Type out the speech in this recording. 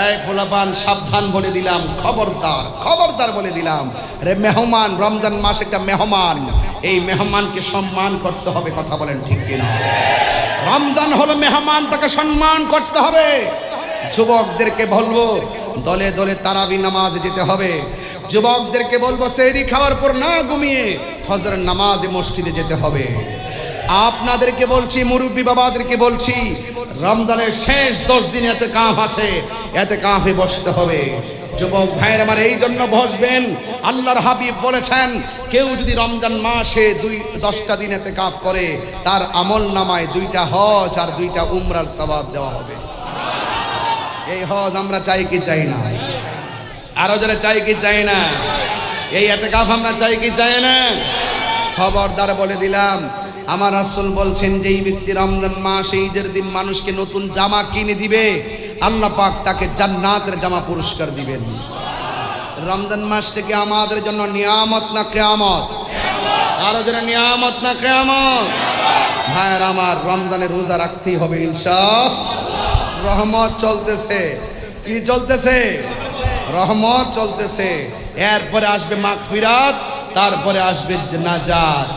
এই পোলাপান সাবধান বলে দিলাম, খবরদার খবরদার বলে দিলাম রে মেহমান, রমজান মাস একটা মেহমান, এই মেহমানকে সম্মান করতে হবে। কথা বলেন ঠিক কিনা? রমজান হলো মেহমান, তাকে সম্মান করতে হবে। যুবকদেরকে বলবো দলে দলে তারাবি নামাজে যেতে হবে। যুবকদেরকে বলবো সেহরি খাওয়ার পর না ঘুমিয়ে ফজরের নামাজে মসজিদে যেতে হবে। আপনাদেরকে বলছি, মুরব্বী বাবাদেরকে বলছি, রমজানের শেষ 10 দিন ইতিকাফ আছে, ইতিকাফে বসতে হবে। যুবক ভাইয়ের আমার এই জন্য বসবেন, আল্লাহর হাবিব বলেছেন কেউ যদি রমজান মাসে 10টা দিন ইতিকাফ করে তার আমল নামায় 2টা হজ আর 2টা উমরার সওয়াব দেওয়া হবে। এই হজ আমরা চাই কি চাই না? আরো যারা চাই কি চাই না? এই ইতিকাফ আমরা চাই কি চাই না? খবরদার বলে দিলাম, আমার রাসূল বলছেন যেই ব্যক্তি রমজান মাস ঈদের দিন মানুষকে নতুন জামা কিনে দিবে, আল্লাহ পাক তাকে জান্নাতের জামা পুরস্কার দিবেন। রমজান মাসটা কি আমাদের জন্য নিয়ামত না কিয়ামত? আরো যারা নিয়ামত না কিয়ামত? ভাইয়ের আমার, রমজানের রোজা রাখতেই হবে ইনশাআল্লাহ। রহমত চলতেছে। কি চলতেছে? রহমত চলতেছে। এরপরে আসবে মাগফিরাত, তারপরে আসবে নাজাত।